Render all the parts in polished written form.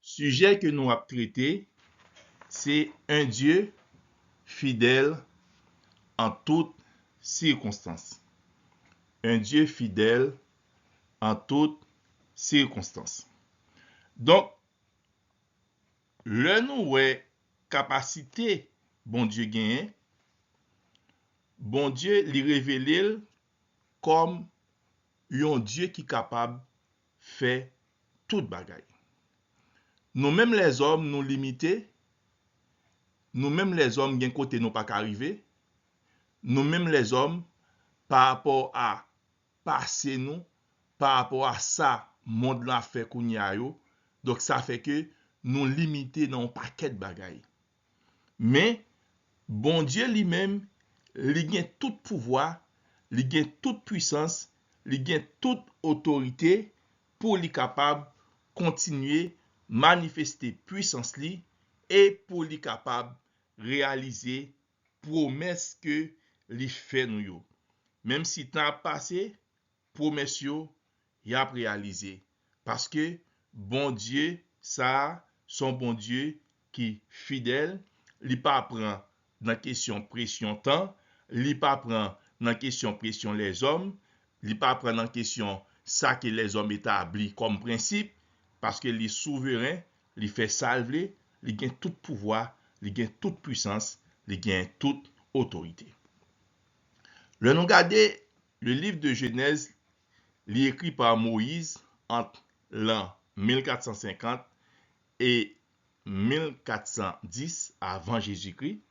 Sujet que nous avons traité, c'est un Dieu fidèle en toutes circonstances. Un Dieu fidèle en toutes circonstances. Donc, le nous ouais capacité bon Dieu gagne, bon Dieu lui révèle comme un Dieu qui est capable de faire toute bagaille. Nous-mêmes les hommes nous limités, nous-mêmes les hommes d'un côté nous pas qu'arriver, nous-mêmes les hommes par rapport à passé nous, par rapport à ça monde la fait qu'on y a yo, donc ça fait que nous limiter dans un paquet de bagaille. Mais bon Dieu lui-même, il a tout pouvoir, il a toute puissance, il a toute autorité pour lui capable continuer manifester puissance li et pour lui capable réaliser promesse que li fait nous yo. Même si temps passé, promesse yo y a réalisé parce que bon Dieu ça son bon Dieu qui fidèle, li pas prend dans question pression temps, li pas prend dans question pression les hommes, li pas prend dans question ça que les hommes établis comme principe parce que li souverain, li fait salver, li gagne tout pouvoir, li gagne toute puissance, li gagne toute autorité. Le nous garder le livre de Genèse, li écrit par Moïse entre l'an 1450 et 1410 avant Jésus-Christ.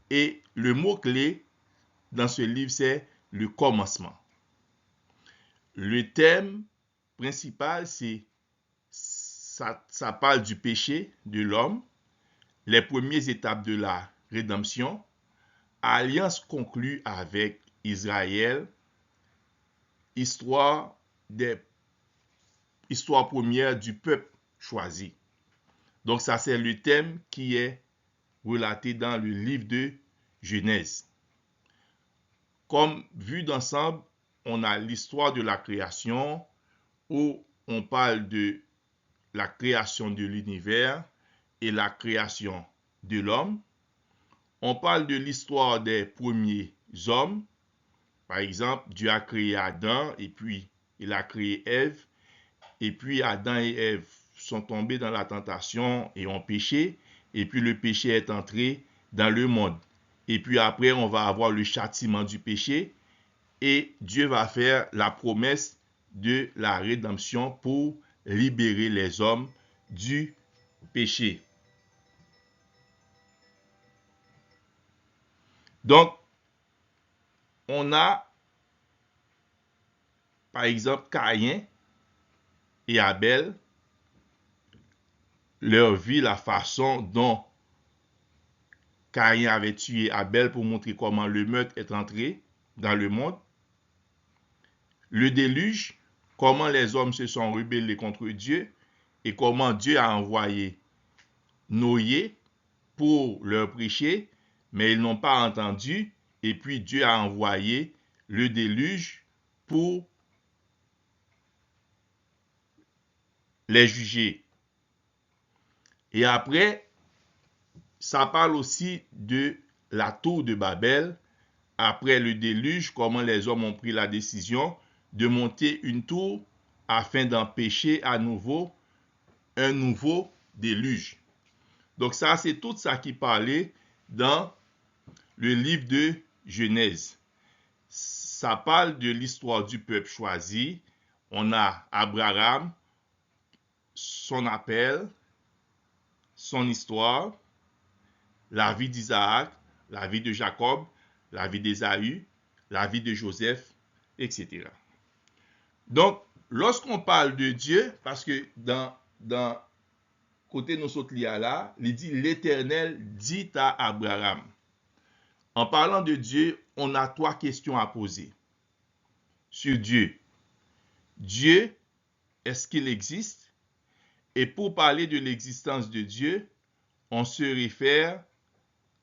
Et le mot-clé dans ce livre, c'est le commencement. Le thème principal, c'est ça parle du péché de l'homme, les premières étapes de la rédemption, alliance conclue avec Israël, histoire première du peuple choisi. Donc ça, c'est le thème qui est relaté dans le livre de Genèse. Comme vu d'ensemble, on a l'histoire de la création où on parle de la création de l'univers et la création de l'homme. On parle de l'histoire des premiers hommes. Par exemple, Dieu a créé Adam et puis il a créé Ève. Et puis Adam et Ève sont tombés dans la tentation et ont péché. Et puis le péché est entré dans le monde. Et puis après, on va avoir le châtiment du péché. Et Dieu va faire la promesse de la rédemption pour libérer les hommes du péché. Donc, on a, par exemple, Caïn et Abel, leur vie, la façon dont Caïn avait tué Abel pour montrer comment le meurtre est entré dans le monde. Le déluge, comment les hommes se sont rebellés contre Dieu et comment Dieu a envoyé Noé pour leur prêcher, mais ils n'ont pas entendu. Et puis Dieu a envoyé le déluge pour les juger. Et après, ça parle aussi de la tour de Babel. Après le déluge, comment les hommes ont pris la décision de monter une tour afin d'empêcher à nouveau un nouveau déluge. Donc ça, c'est tout ça qui parlait dans le livre de Genèse. Ça parle de l'histoire du peuple choisi. On a Abraham, son appel, son histoire, la vie d'Isaac, la vie de Jacob, la vie d'Ésaü, la vie de Joseph, etc. Donc, lorsqu'on parle de Dieu, parce que dans côté nous autres là, il dit l'Éternel dit à Abraham. En parlant de Dieu, on a 3 questions à poser sur Dieu. Dieu, est-ce qu'il existe? Et pour parler de l'existence de Dieu, on se réfère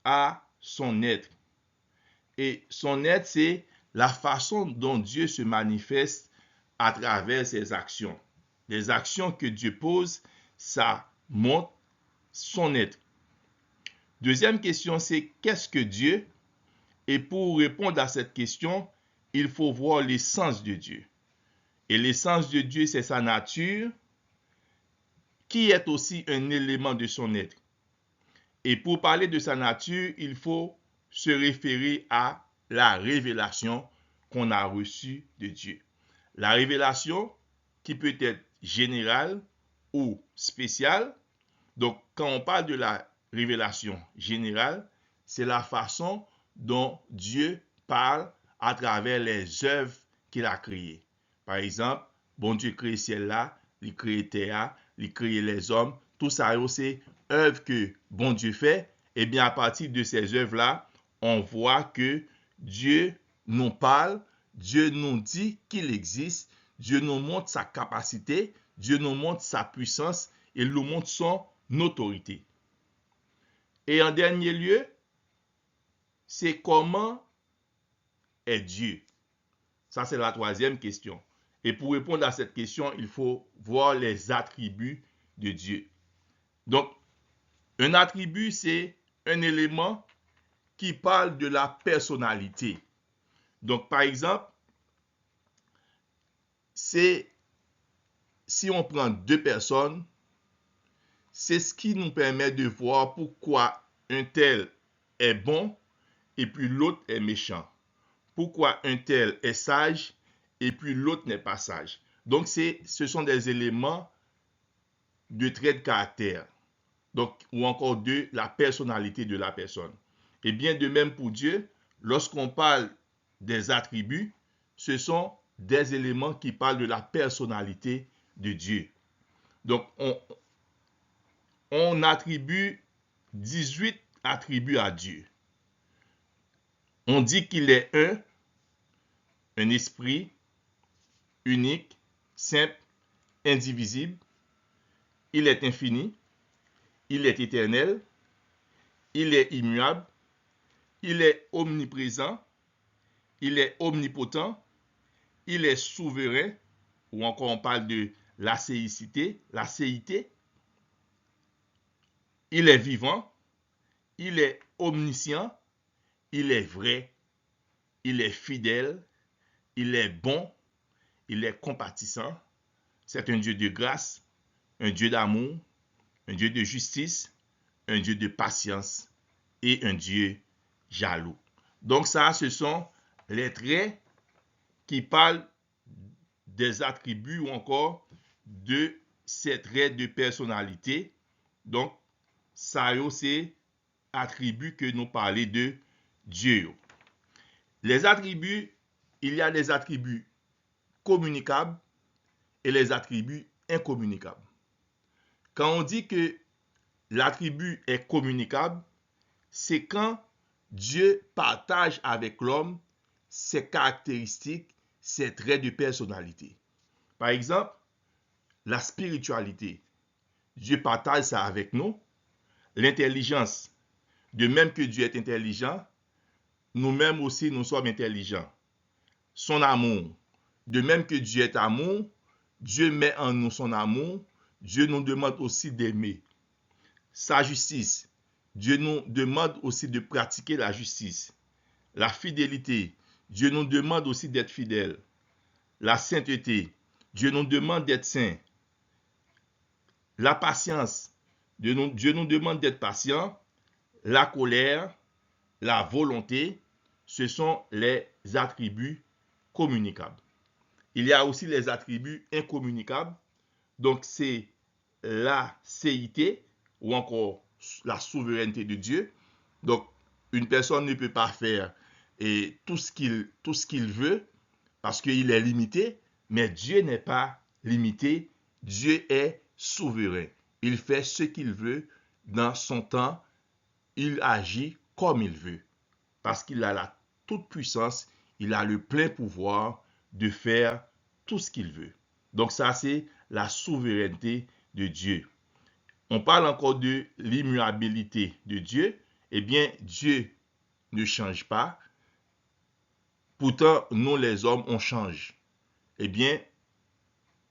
à son être. Et son être, c'est la façon dont Dieu se manifeste à travers ses actions. Les actions que Dieu pose, ça montre son être. Deuxième question, c'est qu'est-ce que Dieu? Et pour répondre à cette question, il faut voir l'essence de Dieu. Et l'essence de Dieu, c'est sa nature, qui est aussi un élément de son être. Et pour parler de sa nature, il faut se référer à la révélation qu'on a reçue de Dieu. La révélation qui peut être générale ou spéciale. Donc, quand on parle de la révélation générale, c'est la façon dont Dieu parle à travers les œuvres qu'il a créées. Par exemple, bon Dieu crée ciel là, il crée terre, il crée les hommes. Tout ça, c'est œuvres que bon Dieu fait. Et bien, à partir de ces œuvres-là, on voit que Dieu nous parle, Dieu nous dit qu'il existe, Dieu nous montre sa capacité, Dieu nous montre sa puissance, il nous montre son autorité. Et en dernier lieu, c'est comment est Dieu. Ça, c'est la troisième question. Et pour répondre à cette question, il faut voir les attributs de Dieu. Donc, un attribut, c'est un élément qui parle de la personnalité. Donc, par exemple, c'est si on prend deux personnes, c'est ce qui nous permet de voir pourquoi un tel est bon et puis l'autre est méchant. Pourquoi un tel est sage et puis l'autre n'est pas sage. Donc, ce sont des éléments de traits de caractère. Donc, ou encore de la personnalité de la personne. Et bien de même pour Dieu, lorsqu'on parle des attributs, ce sont des éléments qui parlent de la personnalité de Dieu. Donc, on attribue 18 attributs à Dieu. On dit qu'il est un esprit unique, simple, indivisible. Il est infini, il est éternel, il est immuable, il est omniprésent, il est omnipotent, il est souverain, ou encore on parle de l'acéité, il est vivant, il est omniscient, il est vrai, il est fidèle, il est bon, il est compatissant, c'est un Dieu de grâce, un Dieu d'amour, un Dieu de justice, un Dieu de patience et un Dieu jaloux. Donc ça, ce sont les traits qui parlent des attributs ou encore de ces traits de personnalité. Donc, ça c'est attributs que nous parlons de Dieu. Les attributs, il y a des attributs communicables et les attributs incommunicables. Quand on dit que l'attribut est communicable, c'est quand Dieu partage avec l'homme ses caractéristiques, ses traits de personnalité. Par exemple, la spiritualité. Dieu partage ça avec nous. L'intelligence, de même que Dieu est intelligent, nous-mêmes aussi nous sommes intelligents. Son amour, de même que Dieu est amour, Dieu met en nous son amour, Dieu nous demande aussi d'aimer. Sa justice, Dieu nous demande aussi de pratiquer la justice. La fidélité, Dieu nous demande aussi d'être fidèle. La sainteté, Dieu nous demande d'être saint. La patience, Dieu nous demande d'être patient. La colère, la volonté, ce sont les attributs communicables. Il y a aussi les attributs incommunicables. Donc, c'est la céité ou encore la souveraineté de Dieu. Donc, une personne ne peut pas faire tout ce qu'il veut parce qu'il est limité, mais Dieu n'est pas limité. Dieu est souverain. Il fait ce qu'il veut dans son temps. Il agit comme il veut parce qu'il a la toute puissance, il a le plein pouvoir de faire tout ce qu'il veut. Donc ça, c'est la souveraineté de Dieu. On parle encore de l'immuabilité de Dieu. Eh bien, Dieu ne change pas. Pourtant, nous les hommes, on change. Eh bien,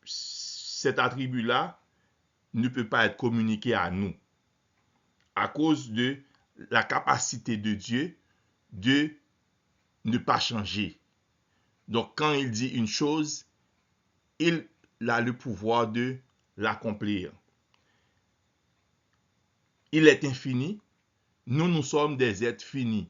cet attribut-là ne peut pas être communiqué à nous à cause de la capacité de Dieu de ne pas changer. Donc, quand il dit une chose, il a le pouvoir de l'accomplir. Il est infini. Nous sommes des êtres finis.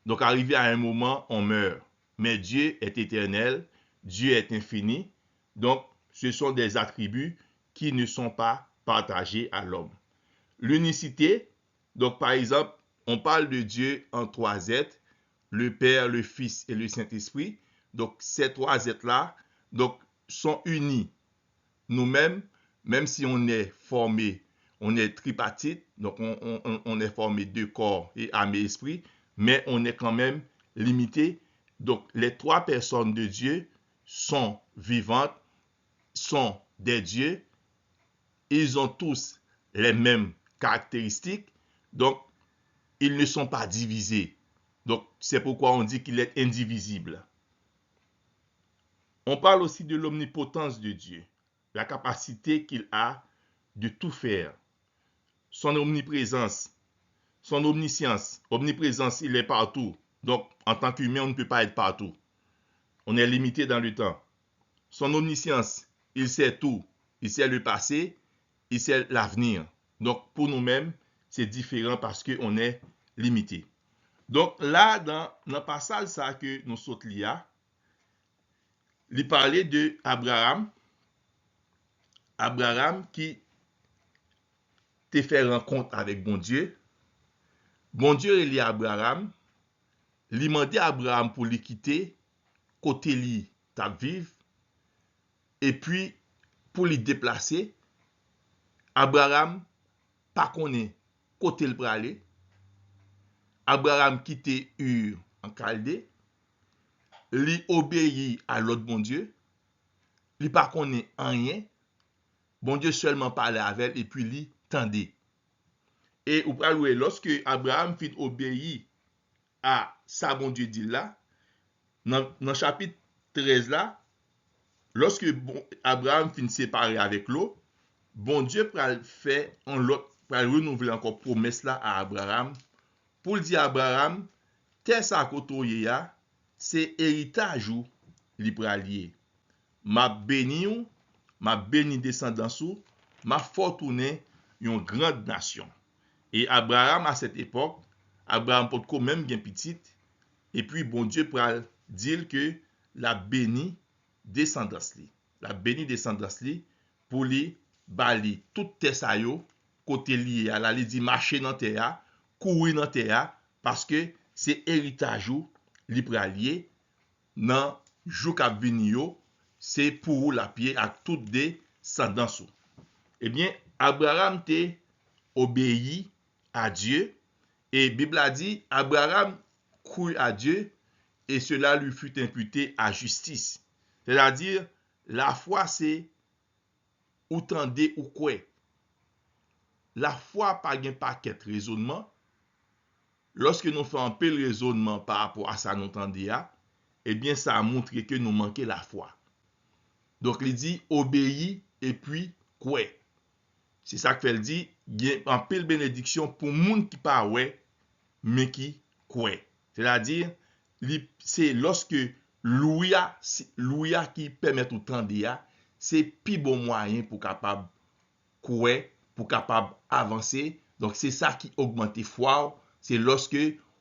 Donc, arrivé à un moment, on meurt. Mais Dieu est éternel. Dieu est infini. Donc, ce sont des attributs qui ne sont pas partagés à l'homme. L'unicité, donc par exemple, on parle de Dieu en trois êtres, le Père, le Fils et le Saint-Esprit. Donc, ces trois êtres-là donc, sont unis. Nous-mêmes, même si on est formé, on est tripartite, donc on est formé de corps et âme et esprit, mais on est quand même limité. Donc, les trois personnes de Dieu sont vivantes, sont des dieux, ils ont tous les mêmes caractéristiques, donc ils ne sont pas divisés. Donc, c'est pourquoi on dit qu'il est indivisible. On parle aussi de l'omnipotence de Dieu, la capacité qu'il a de tout faire, son omniprésence, son omniscience. Omniprésence, il est partout. Donc, en tant qu'humain, on ne peut pas être partout. On est limité dans le temps. Son omniscience, il sait tout. Il sait le passé, il sait l'avenir. Donc, pour nous-mêmes, c'est différent parce qu'on est limité. Donc, là, dans le passage ça que nous sautons là, il parlait de Abraham qui t'a fait rencontre avec bon Dieu. Bon Dieu, il est Abraham. Il demandait à Abraham pour lui quitter, côté lui, ta vivre. Et puis, pour lui déplacer, Abraham, pas connaît côté le aller. Abraham quittait Ur en Chaldée. Il obéit à l'autre bon Dieu. Il pas connaît rien. Bon Dieu seulement parlait avec elle et puis il tendait. Et ou pral lorsque Abraham fit obéir à ça bon Dieu dit là, dans chapitre 13 là, lorsque Abraham fin séparé avec l'eau, bon Dieu pral fait un lot, pral renouveler encore promesse là à Abraham pour dire à Abraham, terre ça kotoye ya, c'est héritage ou li pral lié. M'a béni ou, m'a béni descendance ou, m'a fortuné une grande nation. Et Abraham, à cette époque, Abraham peut quand même bien petit, et puis bon Dieu pral dire que la béni descendance li. La béni descendance li pour li bali tout terre sa yo côté lié à la li dit marcher dans terre, courir dans terre parce que c'est héritage ou li pral lié nan jou k'ap vini yo, c'est pour la pied à toutes descendance. Eh bien, Abraham te obéi à Dieu et Bible a dit Abraham crut à Dieu et cela lui fut imputé à justice. C'est-à-dire la foi c'est ou tendez ou quoi. La foi pas gen paquet raisonnement. Lorsque nous faisons un peu de raisonnement par rapport à ça nous tendez eh bien ça a montré que nous manquons la foi. Donc il dit obéis et puis quoi. C'est ça que fait dit, il y a un peu de bénédiction pour moun qui pas ouais mais qui quoi. C'est-à-dire c'est lorsque louia qui permet tout temps c'est plus bon moyen pour capable courir, pour capable avancer. Donc c'est ça qui augmente foi, c'est lorsque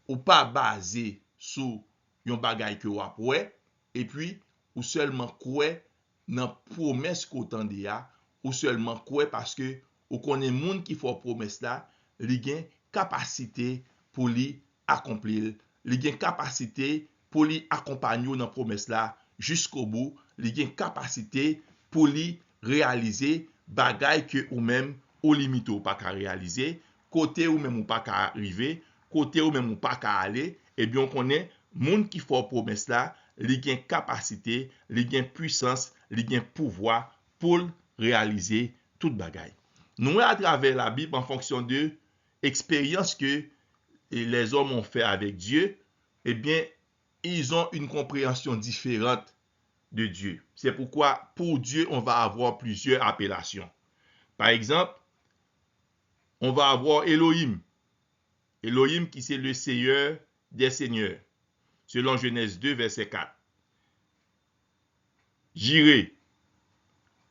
ou pas basé sur yon bagay que ou ouais et puis ou seulement courir dans promesse qu'on tende ou seulement courir parce que ou connaît moun qui fait promesse là, li gen capacité pour li accomplir, li gen capacité pour li accompagner dans promesse là jusqu'au bout, li gen capacité pour li réaliser bagay que ou même ou limite ou pas qu'à réaliser, côté ou même ou pas qu'à arriver, côté ou même ou pas qu'à aller, et bien on connaît moun qui fait promesse là, li gen capacité, li gen puissance, li gen pouvoir pour réaliser toute bagay. Nous à travers la Bible en fonction de expérience que les hommes ont fait avec Dieu, eh bien, ils ont une compréhension différente de Dieu. C'est pourquoi pour Dieu, on va avoir plusieurs appellations. Par exemple, on va avoir Elohim. Elohim qui c'est le Seigneur des seigneurs. Selon Genèse 2, verset 4. Jireh,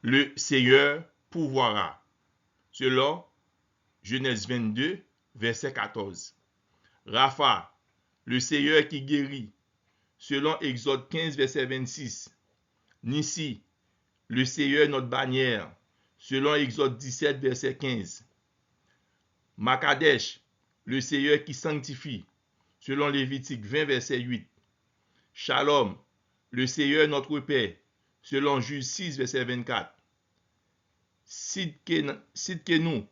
le Seigneur pourvoira. Selon Genèse 22, verset 14. Rapha, le Seigneur qui guérit. Selon Exode 15, verset 26. Nissi, le Seigneur notre bannière. Selon Exode 17, verset 15. Makadesh, le Seigneur qui sanctifie. Selon Lévitique 20, verset 8. Shalom, le Seigneur notre Père. Selon Juge 6, verset 24. Sidkenu,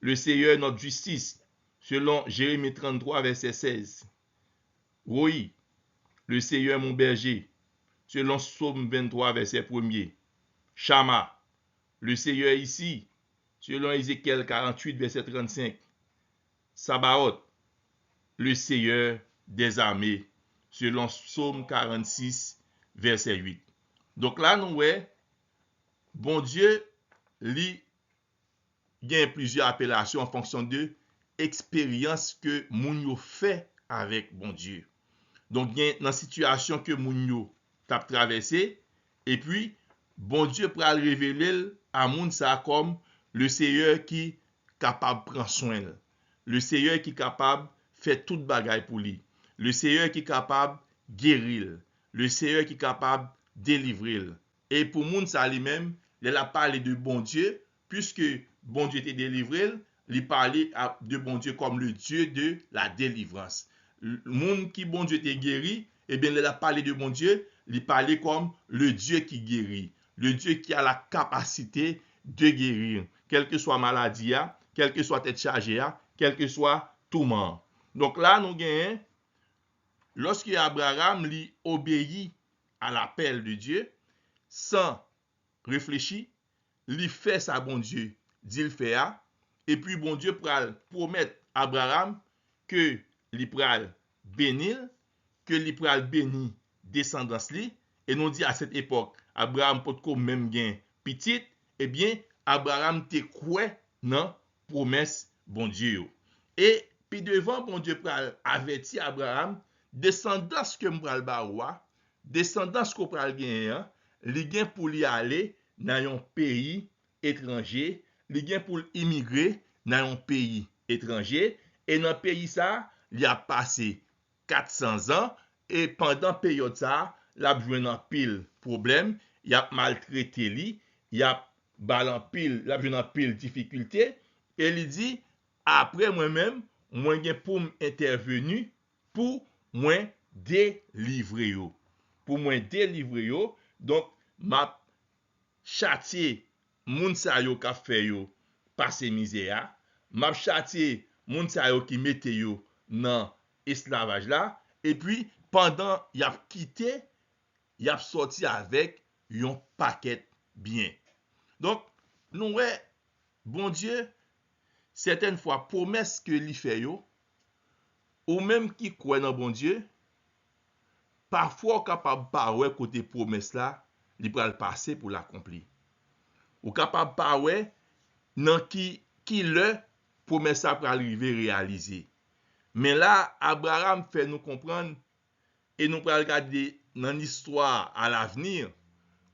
le Seigneur notre justice. Selon Jérémie 33, verset 16. Roi, le Seigneur mon berger. Selon Psaume 23, verset 1er. Shama, le Seigneur ici. Selon Ézéchiel 48, verset 35. Sabaoth, le Seigneur des armées. Selon Psaume 46, verset 8. Donc là, nous voyons, bon Dieu, il y a plusieurs appellations en fonction de l'expérience que moun yo fait avec bon Dieu. Donc, il y a une situation que moun yo t'a traversé, et puis, bon Dieu peut révéler à moun ça comme le Seigneur qui capable de prendre soin. Le Seigneur qui capable de faire toute bagaille pour lui. Le Seigneur qui capable de guérir. Le Seigneur qui capable de délivrer. Et pour moun ça lui-même, il a parlé de bon Dieu, puisque bon Dieu était délivré, il parlait de bon Dieu comme le Dieu de la délivrance. Le monde qui bon Dieu était guéri, eh bien, il a parlé de bon Dieu, il parlait comme le Dieu qui guérit, le Dieu qui a la capacité de guérir, quelle que soit maladie, quelle que soit tête chargée, quel que soit tourment. Donc là, nous gagnons, lorsque Abraham lui obéit à l'appel de Dieu, sans réfléchir, il fait ça, bon Dieu, dit le fait, et puis bon Dieu promet à Abraham que il pral bénir, que il pral bénir descendance li, et nous dit à cette époque, Abraham peut même gain petit, eh bien, Abraham te croit dans promesse bon Dieu. Et puis devant bon Dieu pral averti Abraham, descendance que m'pral baoua, descendance qu'on pral gagner, li gen pour li aller dans un pays étranger, li gen pour immigrer dans un pays étranger, et dans pays ça, il a passé 400 ans, et pendant période ça, il a joué un pile problème, il a maltraité lui, il a balan pile, il a joué un pile difficulté, et il dit, après moi-même, moi gen pour m'intervenir pour moi délivrer yo. Pour moi délivrer yo, donc m'a châtié moun sa yo ka fait yo passer misère, m'a châtié moun sa yo qui mette yo dans esclavage là, et puis pendant y a quitté, y a sorti avec yon paquet bien. Donc nous ouais, bon Dieu certaines fois promesse que li fait yo, ou même qui croit dans bon Dieu, parfois capable pas ouais côté promesse là, li pral passer pour l'accomplir. Ou capable pas ouais nan qui le promesse ça pral arriver réaliser. Mais là Abraham fait nous comprendre et nous pral regarder dans l'histoire à l'avenir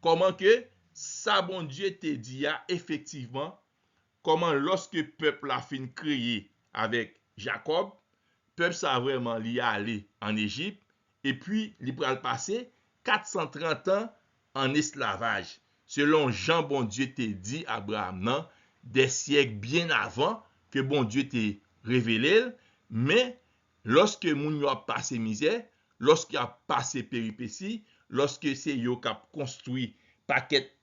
comment que ça bon Dieu te dit effectivement comment lorsque peuple a fin créé avec Jacob, peuple ça vraiment li aller en Égypte et puis il pral passer 430 ans en esclavage. Selon Jean bon Dieu te dit Abraham nan, des siècles bien avant que bon Dieu te révélé, mais lorsque moun yo a passé misère, lorsqu'il a passé péripéties, lorsque c'est yo k'ap construit paquet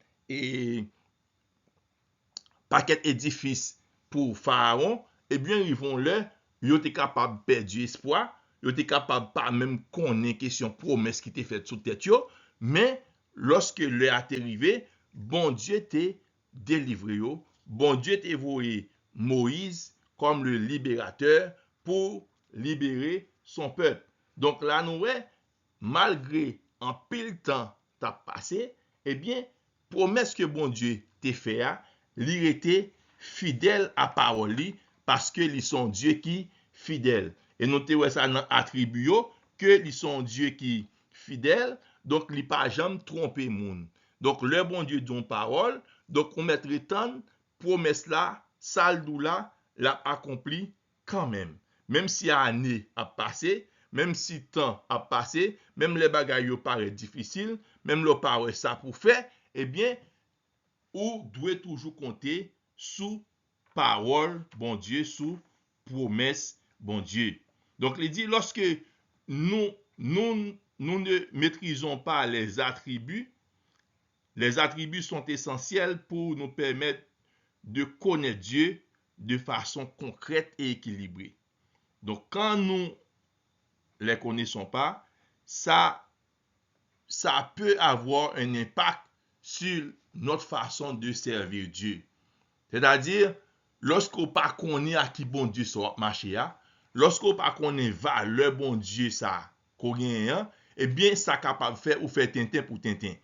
édifice pour Pharaon, eh bien ils vont là, yo te capable perdre espoir, yo te capable pas même connaître question promesse qui t'est faite sous tête yo, mais lorsque l'heure est arrivé, bon Dieu t'a délivré yo, bon Dieu t'a envoyé Moïse comme le libérateur pour libérer son peuple. Donc là nous malgré un pile temps t'a passé, eh bien promesse que bon Dieu t'a fait, il était fidèle à parole li, parce que ils sont Dieu qui fidèle. Et notez ouais ça dans attribut que ils sont Dieu qui fidèle, donc li pas jamais tromper moun. Donc le bon Dieu donne parole, donc on mettrait tant promesse là, saldou là, l'a accompli quand même. Même si année a passé, même si temps a passé, même les bagailles paraissent difficiles, même le paraît ça pour faire, eh bien, ou doit toujours compter sous parole, bon Dieu, sous promesse, bon Dieu. Donc, il dit, lorsque nous ne maîtrisons pas les attributs sont essentiels pour nous permettre de connaître Dieu de façon concrète et équilibrée. Donc, quand nous ne les connaissons pas, ça peut avoir un impact sur notre façon de servir Dieu. C'est-à-dire, lorsqu'on pas connaît à qui bon Dieu soit marché, lorsqu'on pas connaît valeur bon Dieu ça, qu'on gagne, eh bien, ça capable de faire ou faire tintin pour tintin.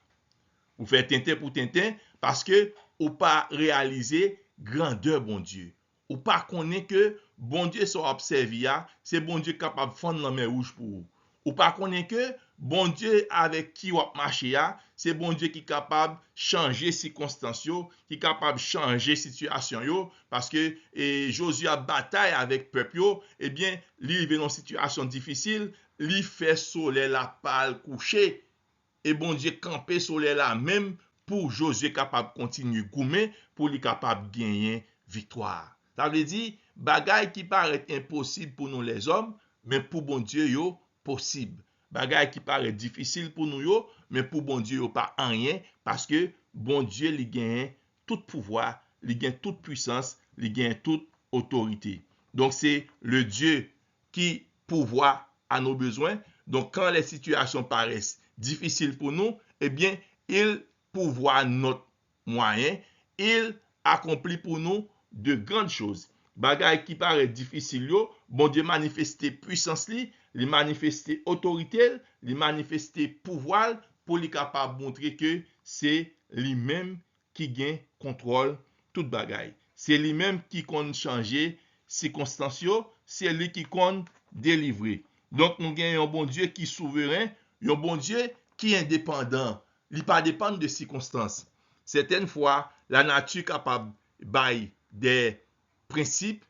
Ou faire tintin pour tintin parce que ou pas réaliser grandeur bon Dieu. Ou pas connaît que bon Dieu soit observé, c'est bon Dieu capable de fendre la mer rouge pour vous. Ou pas connaît que bon Dieu avec qui vous marchez, c'est bon Dieu qui est capable de changer circonstances, qui est capable de changer situation, parce que Josué a bataille avec le peuple, eh bien, il est dans une situation difficile, il fait soleil la pâle coucher, et bon Dieu camper soleil là même pour Josué capable de continuer goumer, pour lui capable de gagner victoire. Ça veut dire, bagaille qui paraît impossible pour nous les hommes, mais pour bon Dieu, yo, possible. Bagaille qui paraît difficile pour nous, yo, mais pour bon Dieu, yo, pas rien, parce que bon Dieu, il gagne tout pouvoir, il gagne toute puissance, il gagne toute autorité. Donc, c'est le Dieu qui pourvoit à nos besoins. Donc, quand les situations paraissent difficiles pour nous, eh bien, il pourvoit notre moyen, il accomplit pour nous de grandes choses. Bagay qui paraît difficile, bon Dieu manifester puissance li, il manifester autorité, il manifester pouvoir pour lui capable montrer que c'est lui-même qui gagne contrôle toute bagay. C'est lui-même qui compte changer circonstances, c'est lui qui compte délivrer. Donc nous gagnons un bon Dieu qui est souverain, un bon Dieu qui est indépendant. Il ne pas dépendre de circonstances. Certaines fois, la nature est capable de bailler des principes,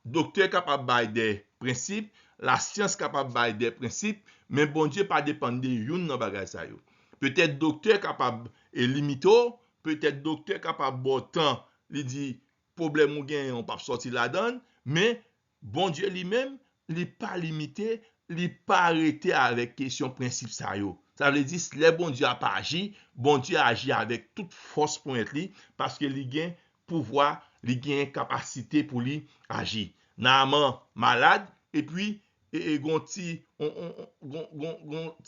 docteur capable de bailler des principes, la science capable de bailler des principes, mais bon Dieu pas dépendre de une dans bagay ça yo. Peut-être docteur capable de limiter, peut-être docteur capable de temps, il dit problème ou gain on pas sortir la donne, mais bon Dieu lui-même, il n'est pas limité, il n'est pas arrêté avec question principe ça yo. Ça veut dire que le bon Dieu n'a pas agi, bon Dieu a agi avec toute force pour être li, parce que il gagne pouvoir, il gagne capacité pour lui agir. Naaman malade, et puis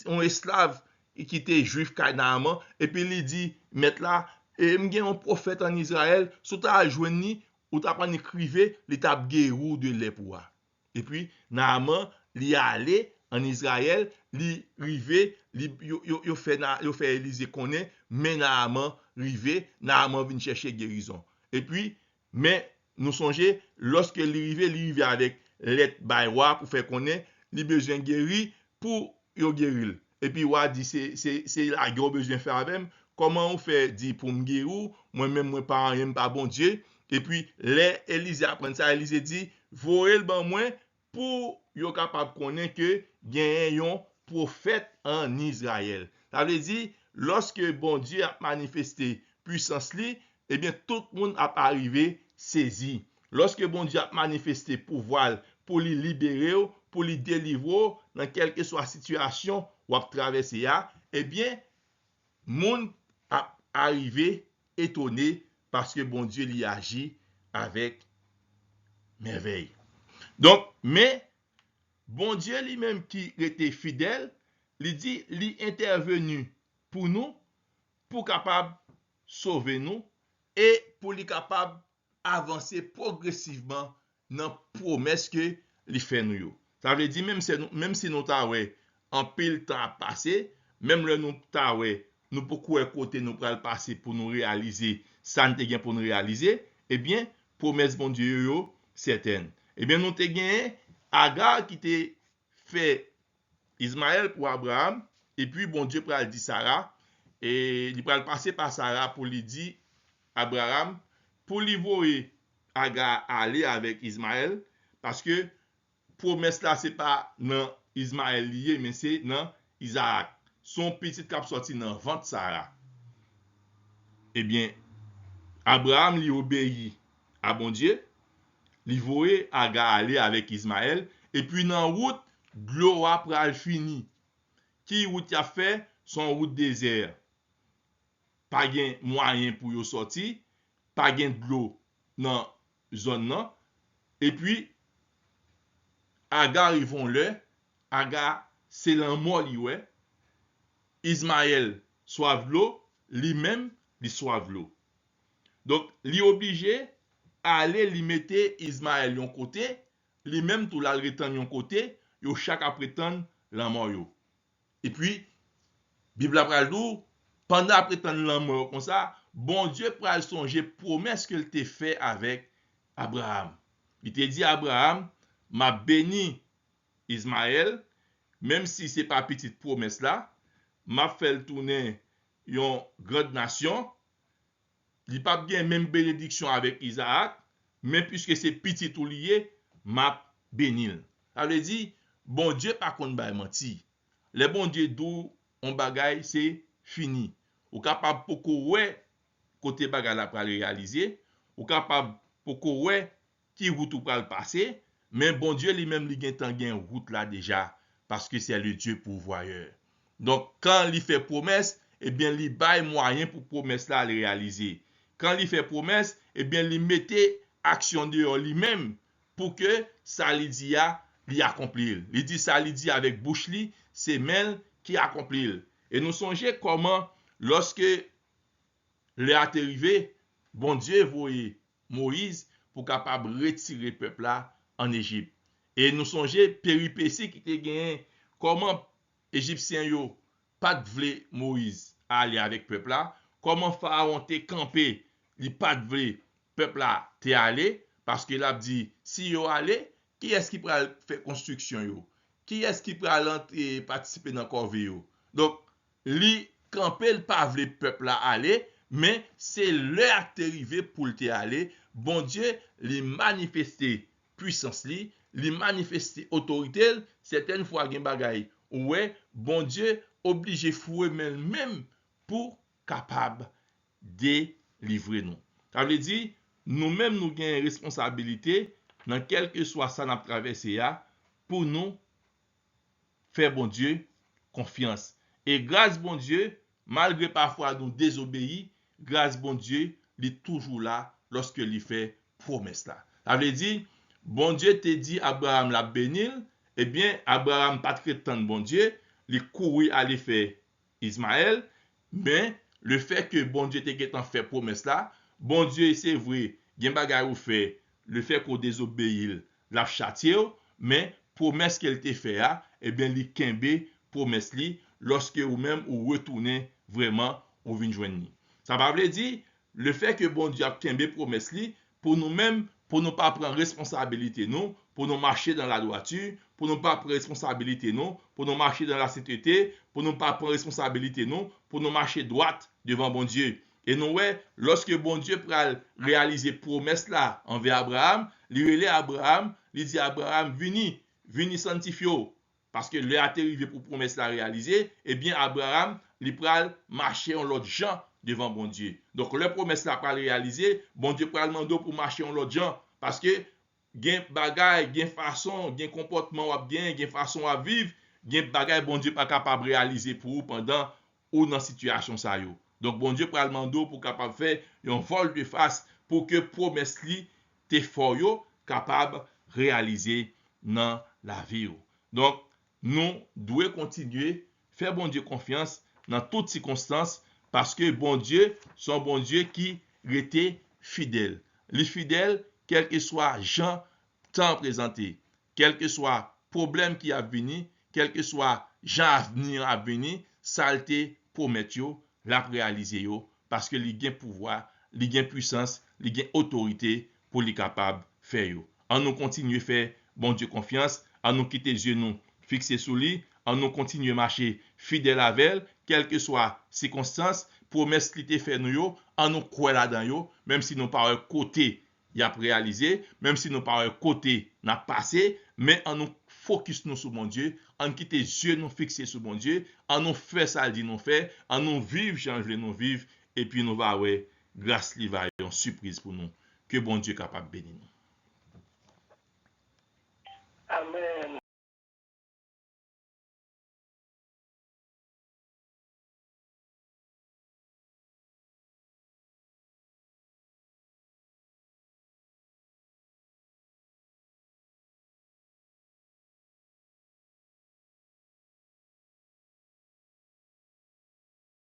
on esclave qui était juif Naaman, et puis il dit, mettre là, et m'gen un prophète en Israël, sous ta joindre ou ta pas écrivé, l'étape guérou de l'époux. Et puis Naaman, il allé en Israël, li rive, yo fait Élysée connaît, mais Naaman rive, Naaman vient chercher guérison. Et puis, mais nous songez, lorsque li rive avec let by roi pour faire connaître, li besoin guéri pour yo guérir. Et puis roi dit c'est la gros besoin faire avec, comment on fait dit pour me guérir, moi-même moi pas rien pas bon Dieu. Et puis les Élysée apprend ça, Élysée dit voyez le ban moi pour yo capable connaître que gen un prophète en Israël. Ça veut dire lorsque bon Dieu a manifesté puissance li, eh bien tout le monde a arrivé saisi. Lorsque bon Dieu a manifesté pouvoir pour lui libérer, pour lui délivrer dans quelle que soit la situation ou a traversé, eh bien monde a arrivé étonné parce que bon Dieu lui agit avec merveille. Donc, mais bon Dieu lui-même qui était fidèle, il dit, il intervenu pour nous, pour capable sauver nous et pour lui capable avancer progressivement dans la promesse que il fait nous. Ça veut dire même si nous avons en pile temps passé, même le nous avons nous beaucoup côté nous pral passer pour nous réaliser ça nous pour nous réaliser, eh bien promesse bon Dieu yo certaine. Eh bien, nous te gagné Agar qui te fait Ismaël pour Abraham, et puis bon Dieu pral dit Sarah, et il pral passer par Sarah pour lui dire Abraham, pour lui voyer Agar aller avec Ismaël, parce que promesse là, c'est pas dans Ismaël lié, mais c'est dans Isaac. Son petit cap sorti dans ventre Sarah. Eh bien, Abraham lui obéit à bon Dieu, lui voyer Agar aller avec Ismaël, et puis dans route, l'eau pral fini. Qui route a fait son route désert. Pas gen moyen pour yo sortir, pas gen de l'eau dans zone nan. Et puis Agar ils vont le, Agar c'est l'amour li ouais. Ismaël soif l'eau, lui-même li soif l'eau. Donc li obligé à aller li mette Ismaël yon côté, lui-même tout la retan yon côté, yo chaque a prétendre l'amour yo. Et puis Bible pral dou, pendant après tant l'amour comme ça, bon Dieu pral songer promesse qu'il t'a fait avec Abraham. Il t'a dit Abraham, m'a béni Ismaël, même si c'est pas petite promesse là, m'a fait tourner une grande nation. Il pas bien même bénédiction avec Isaac, mais puisque c'est petit ou lié, m'a béni. Ça veut dire bon Dieu pas contre ba menti. Le bon Dieu dou on bagay c'est fini. Ou capable pour ouais côté bagay la pour réaliser, ou capable pour ouais qui route ou pral passer, mais bon Dieu lui-même li gen tan gen route là déjà parce que c'est le Dieu pourvoyeur. Donc quand il fait promesse, eh bien il bail moyen pour promesse là le réaliser. Quand il fait promesse, eh bien il mettait action dehors lui-même pour que ça li dit a li accomplir. Il dit ça li dit avec bouche li, c'est mel qui accomplit. Et nous songeons comment, lorsque le est arrivé, bon Dieu voyait Moïse pour capable retirer le peuple là en Égypte. Et nous songeons péripéties qui étaient gagné, comment Égyptiens yo pas de vle Moïse aller avec le peuple là, comment Pharaon t'est campé, il pas de vle peuple là t'est allé, parce qu'il a dit, si yo allé, qui est-ce qui peut faire construction yo? Qui est-ce qui peut participer dans la corvée yo? Donc, li campé le pas vle peuple là aller, mais c'est l'heure arrivé pour le aller. Bon Dieu, li manifester puissance li manifester autorité, certaines fois gen bagay. Ouais, bon Dieu obligé fouer même pour capable délivrer nous. Ça veut dire nous-mêmes nous avons une responsabilité dans quel que soit ça n'a traversé pour nous faire bon Dieu confiance. Et grâce bon Dieu, malgré parfois nous désobéir, grâce bon Dieu, il est toujours là lorsque il fait promesse là. Ça veut dire, bon Dieu te dit Abraham la bénir, eh bien Abraham pas très tant bon Dieu, il couru aller faire Ismaël, mais le fait que bon Dieu te fait promesse là, bon Dieu c'est vrai, gen bagay ou fait, le fait qu'on désobéit, la châtier, mais promesse qu'elle te fait là, eh bien li kembe promesse li lorsque ou même ou retourner vraiment ou vinn joindre. Ça veut dire le fait que bon Dieu a kembe promesse li pour nous-mêmes, pour nous pas prendre responsabilité nous, pour nous marcher dans la droiture, pour nous pas prendre responsabilité nous, pour nous marcher dans la sainteté, pour nous pas prendre responsabilité nous, pour nous marcher droite devant bon Dieu. Et nous ouais, lorsque bon Dieu pral réaliser promesse là envers Abraham, il relève Abraham, il dit Abraham vini sanctifio parce que l'heure est arrivé pour promesse la réaliser, eh bien Abraham il pral marcher en l'autre gens devant bon Dieu. Donc le promesse la pral réaliser, bon Dieu pral mando pour marcher en l'autre gens parce que gen bagay, gen façon, gen comportement ou bien, gen façon à vivre, gen bagay bon Dieu pas capable réaliser pour vous pendant ou dans situation ça yo. Donc bon Dieu pral mando pour capable faire un vol de face pour que promesse li te fort yo capable réaliser dans la vie. Donc nous devons continuer faire bon Dieu confiance dans toutes circonstances parce que bon Dieu son bon Dieu qui était fidèle. Les fidèles quel que soit gens temps présenté, quel que soit problème qui a venu, quel que soit gens à venir, saleté promet yo la réaliser yo parce que li gen pouvoir, li gen puissance, li gen autorité pour les capables faire yo. En nous continuer faire bon Dieu confiance, en nous quitter yeux nous fixer sur lui, en nous continuer marcher fidèle avec elle, quelles que soient circonstances, promesse qui te fait nous yo, en nous croire là-dedans yo, même si nous par un côté y a réalisé, même si nous par un côté n'a passé, mais en nous focus nous sur mon Dieu, en quitter yeux nous fixer sur mon Dieu, en nous faire ça dit nous faire, en nous vivre changer nous vivre, et puis nous va ouais grâce li va une surprise pour nous. Que bon Dieu capable bénir nous.